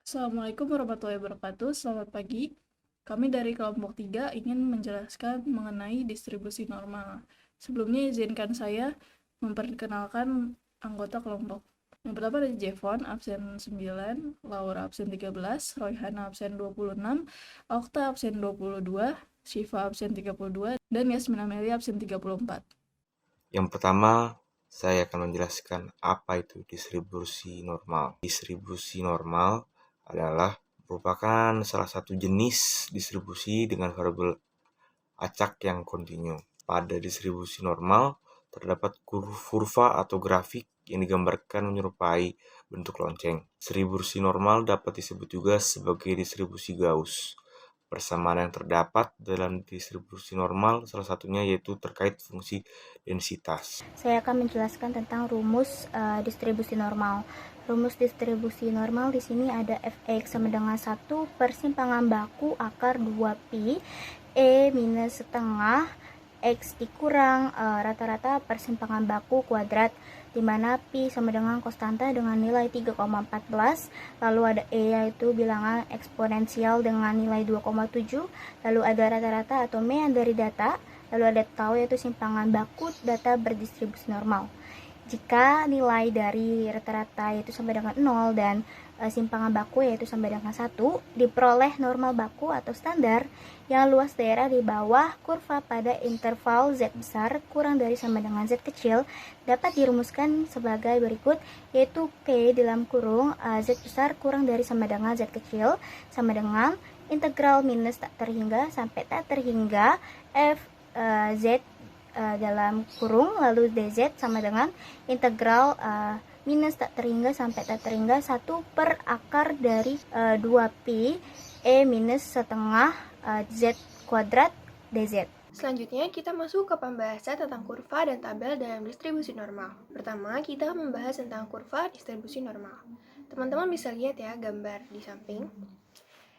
Assalamualaikum warahmatullahi wabarakatuh. Selamat pagi. Kami dari kelompok 3 ingin menjelaskan mengenai distribusi normal. Sebelumnya izinkan saya memperkenalkan anggota kelompok. Yang pertama ada Jevon, absen 9, Laura absen 13, Royhana absen 26, Okta absen 22, Shiva absen 32, dan Yasmin Amelia absen 34. Yang pertama, saya akan menjelaskan apa itu distribusi normal. Distribusi normal adalah merupakan salah satu jenis distribusi dengan variabel acak yang kontinu. Pada distribusi normal, terdapat kurva atau grafik yang digambarkan menyerupai bentuk lonceng. Distribusi normal dapat disebut juga sebagai distribusi Gauss. Persamaan yang terdapat dalam distribusi normal salah satunya yaitu terkait fungsi densitas. Saya akan menjelaskan tentang rumus distribusi normal. Rumus distribusi normal di sini ada fx sama dengan 1 per simpangan baku akar 2pi e minus setengah x dikurang rata-rata persimpangan baku kuadrat, di mana pi sama dengan konstanta dengan nilai 3,14, lalu ada e yaitu bilangan eksponensial dengan nilai 2,7, lalu ada rata-rata atau mean dari data, lalu ada tau yaitu simpangan baku data berdistribusi normal. Jika nilai dari rata-rata yaitu sama dengan 0 dan simpangan baku yaitu sama dengan 1, diperoleh normal baku atau standar yang luas daerah di bawah kurva pada interval z besar kurang dari sama dengan z kecil dapat dirumuskan sebagai berikut, yaitu P dalam kurung z besar kurang dari sama dengan z kecil sama dengan integral minus tak terhingga sampai tak terhingga f z dalam kurung lalu dz sama dengan integral minus tak terhingga sampai tak terhingga 1 per akar dari 2pi e minus setengah z kuadrat dz. Selanjutnya, kita masuk ke pembahasan tentang kurva dan tabel dalam distribusi normal. Pertama, kita membahas tentang kurva distribusi normal. Teman-teman bisa lihat ya gambar di samping.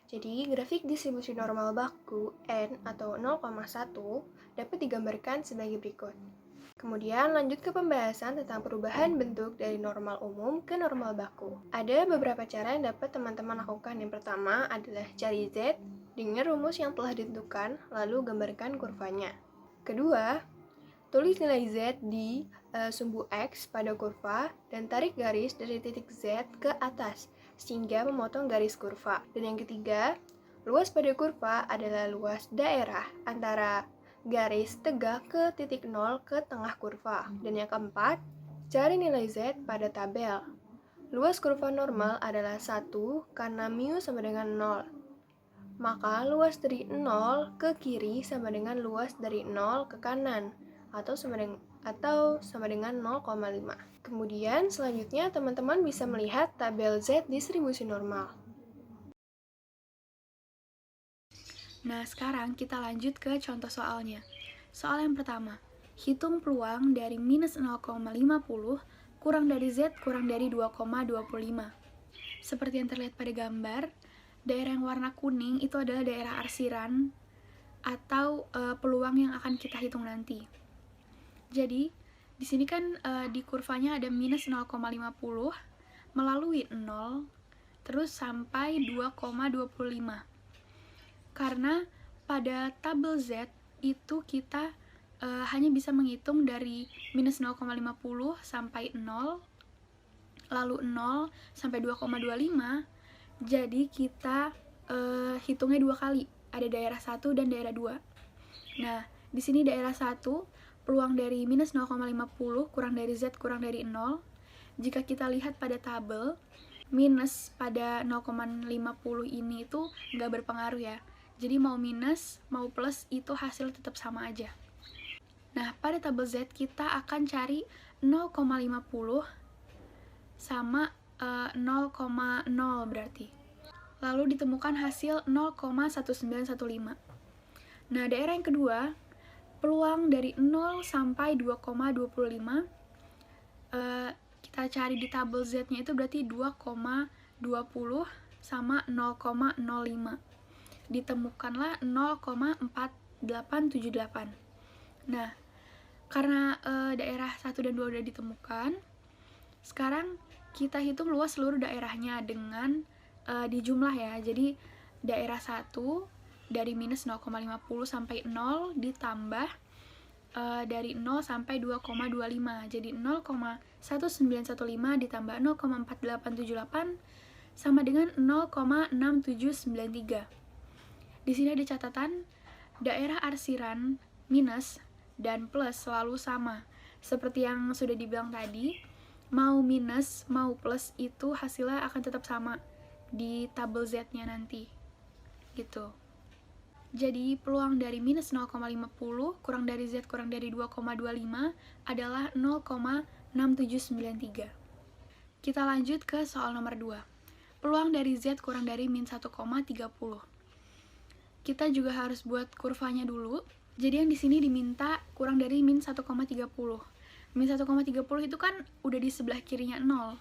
Jadi, grafik distribusi normal baku N atau 0,1 dapat digambarkan sebagai berikut. Kemudian lanjut ke pembahasan tentang perubahan bentuk dari normal umum ke normal baku. Ada beberapa cara yang dapat teman-teman lakukan. Yang pertama adalah cari Z dengan rumus yang telah ditentukan, lalu gambarkan kurvanya. Kedua, tulis nilai Z di sumbu X pada kurva dan tarik garis dari titik Z ke atas sehingga memotong garis kurva. Dan yang ketiga, luas pada kurva adalah luas daerah antara garis tegak ke titik 0 ke tengah kurva. Dan yang keempat, cari nilai Z pada tabel. Luas kurva normal adalah 1 karena mu sama dengan 0. Maka luas dari 0 ke kiri sama dengan luas dari 0 ke kanan atau sama dengan 0,5. Kemudian selanjutnya teman-teman bisa melihat tabel Z distribusi normal. Nah, sekarang kita lanjut ke contoh soalnya. Soal yang pertama, hitung peluang dari minus 0,50 kurang dari Z kurang dari 2,25. Seperti yang terlihat pada gambar, daerah yang warna kuning itu adalah daerah arsiran atau peluang yang akan kita hitung nanti. Jadi, di sini kan di kurvanya ada minus 0,50 melalui 0 terus sampai 2,25. Karena pada tabel Z itu kita hanya bisa menghitung dari minus 0,50 sampai 0, lalu 0 sampai 2,25. Jadi kita hitungnya dua kali, ada daerah 1 dan daerah 2. Nah, di sini daerah 1 peluang dari minus 0,50 kurang dari Z kurang dari 0. Jika kita lihat pada tabel, minus pada 0,50 ini itu nggak berpengaruh ya. Jadi mau minus, mau plus itu hasil tetap sama aja. Nah, pada tabel Z kita akan cari 0,50 sama 0,0 berarti. Lalu ditemukan hasil 0,1915. Nah, daerah yang kedua, peluang dari 0 sampai 2,25 kita cari di tabel Z-nya itu berarti 2,20 sama 0,05. Ditemukanlah 0,4878. Nah, karena daerah 1 dan 2 udah ditemukan, sekarang kita hitung luas seluruh daerahnya dengan di jumlah ya. Jadi daerah 1 dari minus 0,50 sampai 0 ditambah dari 0 sampai 2,25. Jadi 0,1915 ditambah 0,4878 sama dengan 0,6793. Di sini ada catatan, daerah arsiran minus dan plus selalu sama. Seperti yang sudah dibilang tadi, mau minus mau plus itu hasilnya akan tetap sama di tabel Z-nya nanti. Gitu. Jadi peluang dari minus 0,50 kurang dari Z kurang dari 2,25 adalah 0,6793. Kita lanjut ke soal nomor 2. Peluang dari Z kurang dari min 1,30. Kita juga harus buat kurvanya dulu. Jadi yang di sini diminta kurang dari min 1,30. Min 1,30 itu kan udah di sebelah kirinya 0.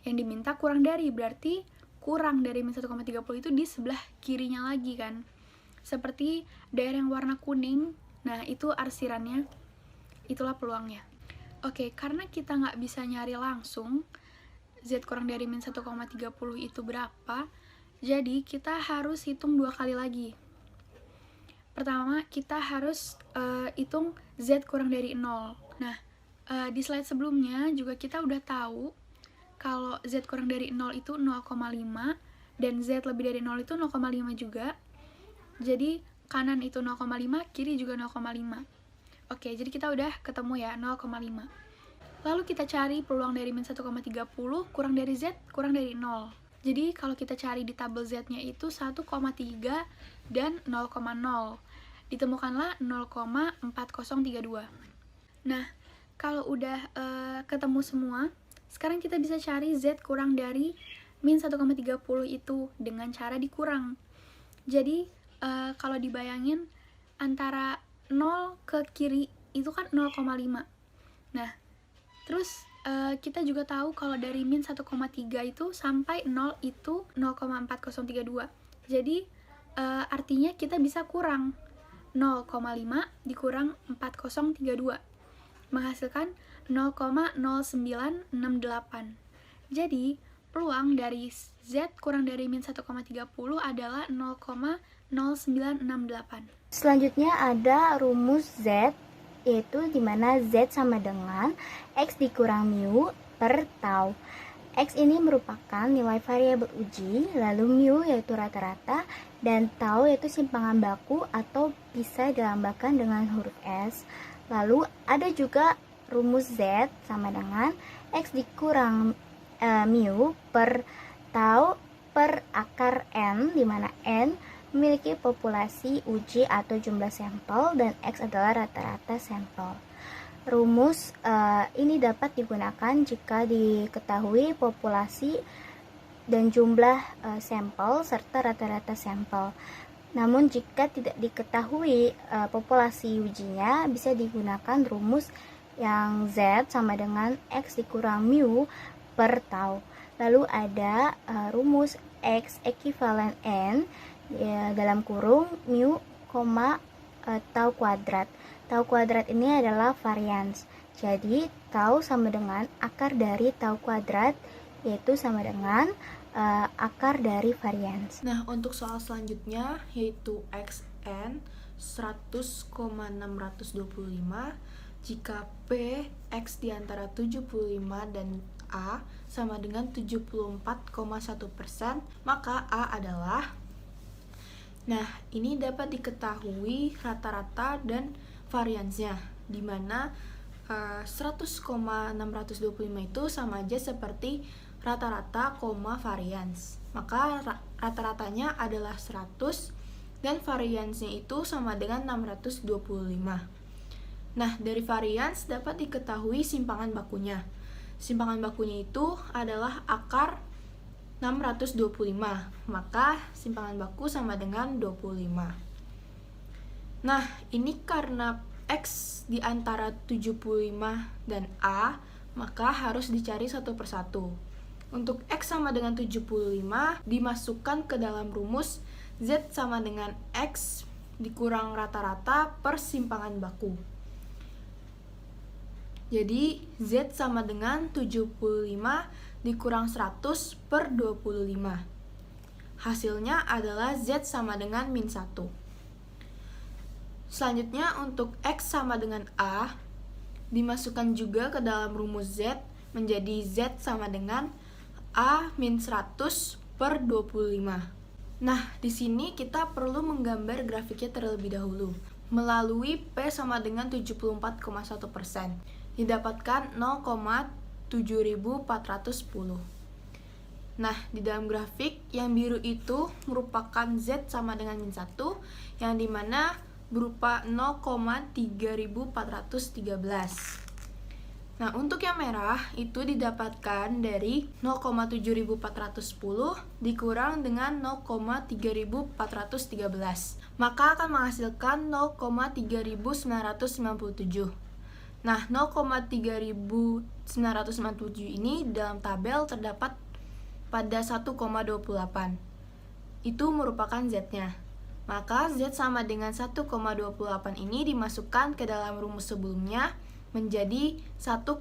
Yang diminta kurang dari, berarti kurang dari min 1,30 itu di sebelah kirinya lagi kan. Seperti daerah yang warna kuning, nah itu arsirannya, itulah peluangnya. Oke, karena kita nggak bisa nyari langsung Z kurang dari min 1,30 itu berapa, jadi kita harus hitung 2 kali lagi. Pertama, kita harus hitung Z kurang dari 0. Nah, di slide sebelumnya juga kita udah tahu kalau Z kurang dari 0 itu 0,5 dan Z lebih dari 0 itu 0,5 juga. Jadi kanan itu 0,5, kiri juga 0,5. Oke, jadi kita udah ketemu ya 0,5. Lalu kita cari peluang dari min 1,30 kurang dari Z kurang dari 0. Jadi kalau kita cari di tabel Z-nya itu 1,3 dan 0,0. Ditemukanlah 0,4032. Nah, kalau udah ketemu semua, sekarang kita bisa cari Z kurang dari min 1,30 itu dengan cara dikurang. Jadi kalau dibayangin antara 0 ke kiri itu kan 0,5. Nah, terus kita juga tahu kalau dari min 1,3 itu sampai 0 itu 0,4032. Jadi artinya kita bisa kurang 0,5 dikurang 4032 menghasilkan 0,0968. Jadi peluang dari Z kurang dari min 1,30 adalah 0,0968. Selanjutnya ada rumus Z, yaitu dimana Z sama dengan X dikurang mu per tau. X ini merupakan nilai variabel uji, lalu mu yaitu rata-rata, dan tau yaitu simpangan baku atau bisa dilambangkan dengan huruf S. Lalu ada juga rumus Z sama dengan X dikurang mu per tau per akar N, di mana N memiliki populasi uji atau jumlah sampel dan X adalah rata-rata sampel. Rumus ini dapat digunakan jika diketahui populasi dan jumlah sampel serta rata-rata sampel. Namun jika tidak diketahui populasi ujinya, bisa digunakan rumus yang Z sama dengan X dikurang mu per tau. Lalu ada rumus X ekivalen N dalam kurung mu, tau kuadrat. Tau kuadrat ini adalah varians. Jadi tau sama dengan akar dari tau kuadrat, yaitu sama dengan akar dari varians. Nah, untuk soal selanjutnya yaitu XN 100,625 jika P X di antara 75 dan A sama dengan 74,1%, maka A adalah. Nah, ini dapat diketahui rata-rata dan variansnya, di mana 100,625 itu sama aja seperti rata-rata, varians. Maka rata-ratanya adalah 100 dan variansnya itu sama dengan 625. Nah, dari varians dapat diketahui simpangan bakunya. Simpangan bakunya itu adalah akar 625, maka simpangan baku sama dengan 25. Nah, ini karena X di antara 75 dan A, maka harus dicari satu persatu. Untuk X sama dengan 75 dimasukkan ke dalam rumus Z sama dengan X dikurang rata-rata per simpangan baku. Jadi Z sama dengan 75 dikurang 100 per 25. Hasilnya adalah Z sama dengan min 1. Selanjutnya untuk X sama dengan A, dimasukkan juga ke dalam rumus Z menjadi Z sama dengan A min 100 per 25. Nah, di sini kita perlu menggambar grafiknya terlebih dahulu. Melalui P sama dengan 74,1%, didapatkan 0,7410. Nah, di dalam grafik yang biru itu merupakan Z sama dengan min 1, yang dimana berupa 0,3413. Nah, untuk yang merah itu didapatkan dari 0,7410 dikurang dengan 0,3413. Maka akan menghasilkan 0,3997. Nah, 0,3997 ini dalam tabel terdapat pada 1,28. Itu merupakan Z-nya. Maka Z sama dengan 1,28 ini dimasukkan ke dalam rumus sebelumnya menjadi 1,28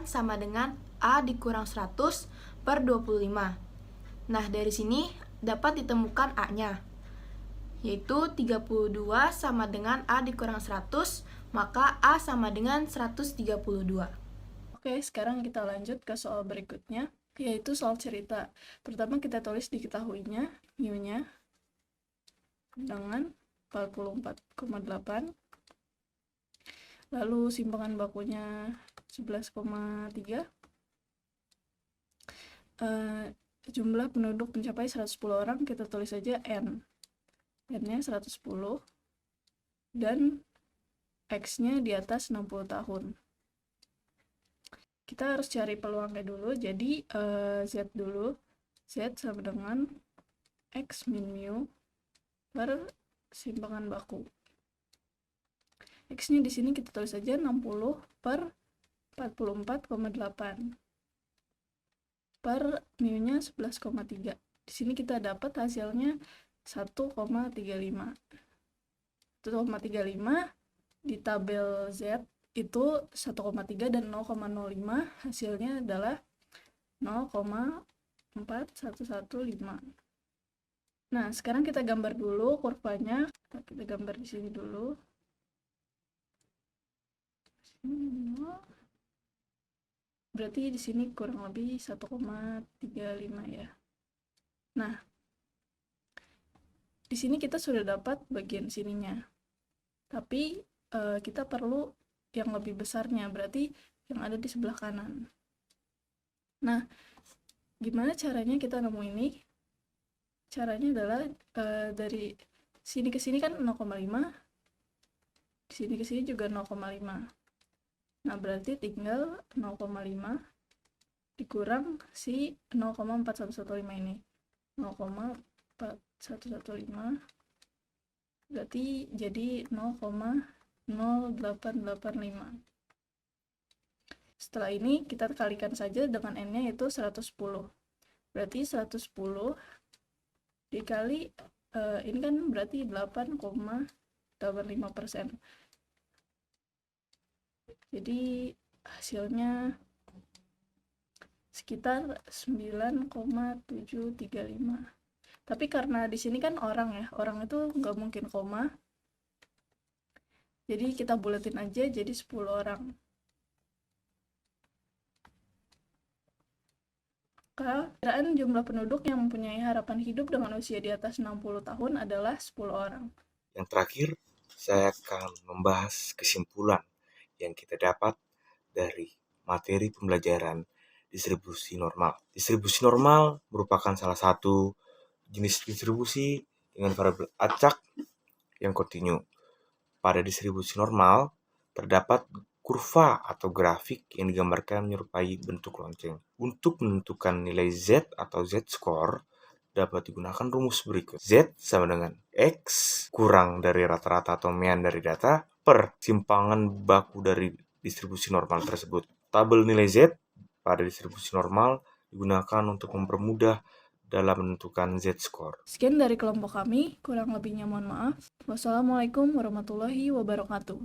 sama dengan A dikurang 100 per 25. Nah, dari sini dapat ditemukan A-nya, yaitu 32 sama dengan A dikurang 100, maka A sama dengan 132. Oke, sekarang kita lanjut ke soal berikutnya, yaitu soal cerita. Pertama kita tulis diketahuinya, mu-nya dengan 44,8. Lalu simpangan bakunya 11,3. Jumlah penduduk mencapai 110 orang, kita tulis saja N. N-nya 110. Dan X-nya di atas 60 tahun. Kita harus cari peluangnya dulu, jadi Z dulu. Z sama dengan X min mu per simpangan baku. X-nya di sini kita tulis saja 60 per 44,8 per mu-nya 11,3. Di sini kita dapat hasilnya 1,35. 1,35 di tabel Z itu 1,3 dan 0,05, hasilnya adalah 0,4115. Nah, sekarang kita gambar dulu kurvanya. Kita gambar di sini dulu. Berarti di sini kurang lebih 1,35 ya. Nah, di sini kita sudah dapat bagian sininya. Tapi kita perlu yang lebih besarnya, berarti yang ada di sebelah kanan. Nah, gimana caranya kita nemu ini? Caranya adalah dari sini ke sini kan 0,5, di sini ke sini juga 0,5. Nah, berarti tinggal 0,5 dikurang si 0,4115 ini. 0,4115 berarti jadi 0,0885. Setelah ini kita kalikan saja dengan N-nya yaitu 110. Berarti 110 dikali ini kan berarti 8,85%. Jadi hasilnya sekitar 9,735. Tapi karena di sini kan orang ya, orang itu nggak mungkin koma. Jadi kita buletin aja jadi 10 orang. Perkiraan jumlah penduduk yang mempunyai harapan hidup dengan usia di atas 60 tahun adalah 10 orang. Yang terakhir, saya akan membahas kesimpulan yang kita dapat dari materi pembelajaran distribusi normal. Distribusi normal merupakan salah satu jenis distribusi dengan variabel acak yang kontinu. Pada distribusi normal, terdapat kurva atau grafik yang digambarkan menyerupai bentuk lonceng. Untuk menentukan nilai Z atau Z-score, dapat digunakan rumus berikut. Z sama dengan X kurang dari rata-rata atau mean dari data per simpangan baku dari distribusi normal tersebut. Tabel nilai Z pada distribusi normal digunakan untuk mempermudah dalam menentukan Z-score. Sekian dari kelompok kami, kurang lebihnya mohon maaf. Wassalamualaikum warahmatullahi wabarakatuh.